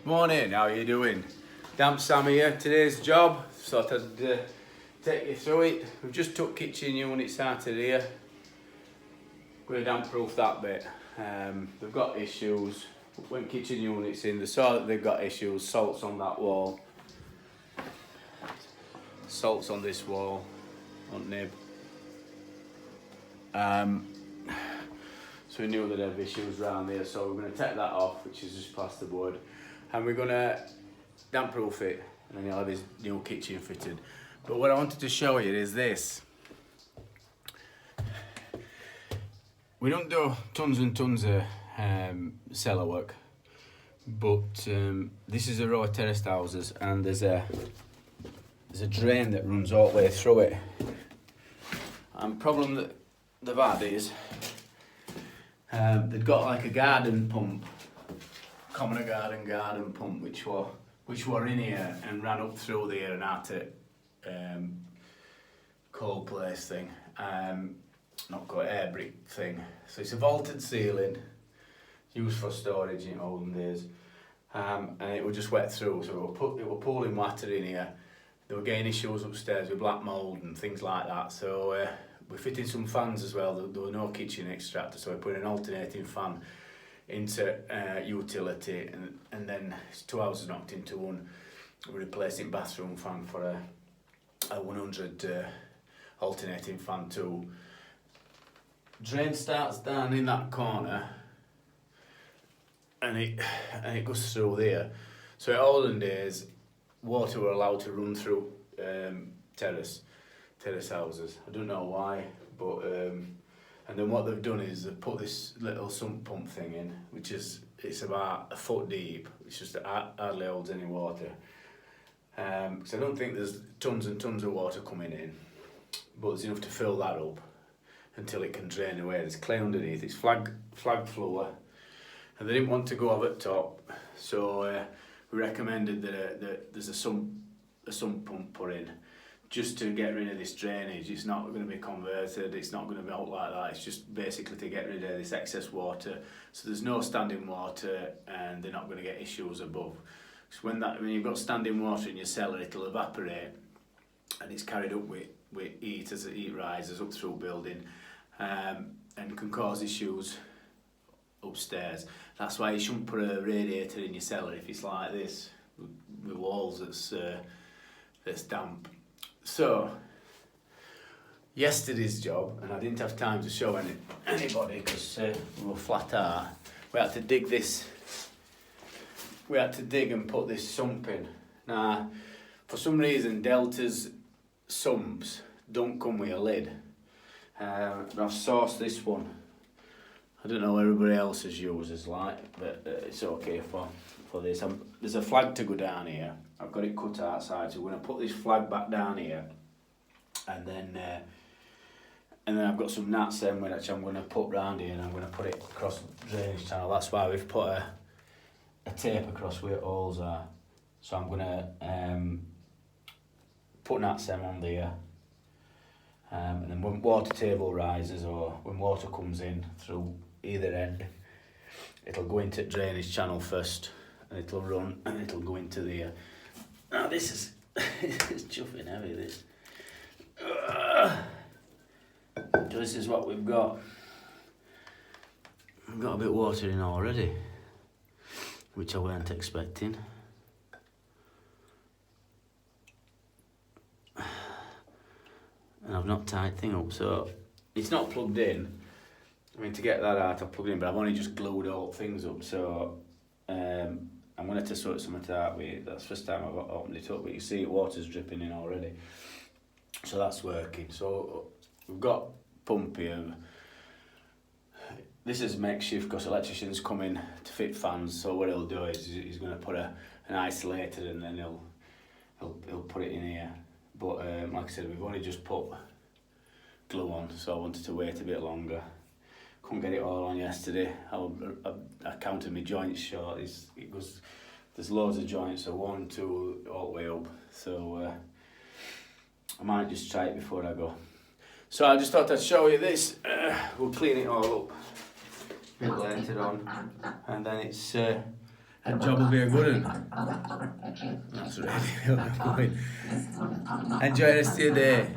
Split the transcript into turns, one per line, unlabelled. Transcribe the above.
Morning, how are you doing? Damp Sam here. Today's job, thought I'd take you through it. We've just took kitchen units out of here. Going to damp proof that bit. They've got issues. When kitchen units in, they saw that they've got issues. Salts on that wall. Salts on this wall, on nib. So we knew that there were issues around there, so we're going to take that off, which is just plasterboard. And we're going to damp proof it, and then you'll have this new kitchen fitted. But what I wanted to show you is this. We don't do tons and tons of cellar work, but this is a row of terraced houses, and there's a drain that runs all the way through it. And the problem that they've had is they've got like a garden pump, common garden pump, which were in here and ran up through there and out to cold place thing, not got air brick thing. So it's a vaulted ceiling used for storage in olden days, and it was just wet through. So it were pooling water in here. They were getting issues upstairs with black mould and things like that. So we're fitting some fans as well. There were no kitchen extractor, so we put an alternating fan into utility, and then it's 2 houses knocked into one. We're replacing bathroom fan for a 100 alternating fan too. Drain starts down in that corner, and it goes through there. So in olden days, water were allowed to run through terrace houses. I don't know why, but and then what they've done is they've put this little sump pump thing in, it's about a foot deep. It's just hardly holds any water. Because I don't think there's tons and tons of water coming in, but there's enough to fill that up until it can drain away. There's clay underneath. It's flag floor, and they didn't want to go over the top, so we recommended that there's a sump pump put in, just to get rid of this drainage. It's not going to be converted, it's not going to melt like that, it's just basically to get rid of this excess water, so there's no standing water and they're not going to get issues above. So when you've got standing water in your cellar, it'll evaporate and it's carried up with heat as the heat rises up through building, and can cause issues upstairs. That's why you shouldn't put a radiator in your cellar if it's like this, with walls that's damp. So, yesterday's job, and I didn't have time to show anybody because we were flat out. We had to dig this. We had to dig and put this sump in. Now, for some reason, Delta's sumps don't come with a lid. I've sourced this one. I don't know what everybody else's uses like, but it's okay for this. There's a flag to go down here. I've got it cut outside, so we're going to put this flag back down here, and then I've got some nuts then which I'm going to put round here, and I'm going to put it across the drainage channel. That's why we've put a tape across where holes are. So I'm going to put nuts on there, and then when water table rises or when water comes in through either end, it'll go into the drainage channel first, and it'll run and it'll go into there. Now this is it's chuffing heavy, this. So this is what we've got. We've got a bit of water in already, which I weren't expecting. And I've not tied thing up, so it's not plugged in. I mean, to get that out I've plugged in, but I've only just glued all things up, so I'm going to have to sort something out with it. That's the first time I've opened it up, but you see water's dripping in already. So that's working. So we've got pump here. This is makeshift because electrician's coming to fit fans, so what he'll do is he's going to put an isolator, and then he'll put it in here. But like I said, we've only just put glue on, so I wanted to wait a bit longer. Couldn't get it all on yesterday. I counted my joints short. There's loads of joints, so 1, 2, all the way up. So I might just try it before I go. So I just thought I'd show you this. We'll clean it all up a bit later on, and then it's and job will be a good one. That's really going. Enjoy the rest of your day.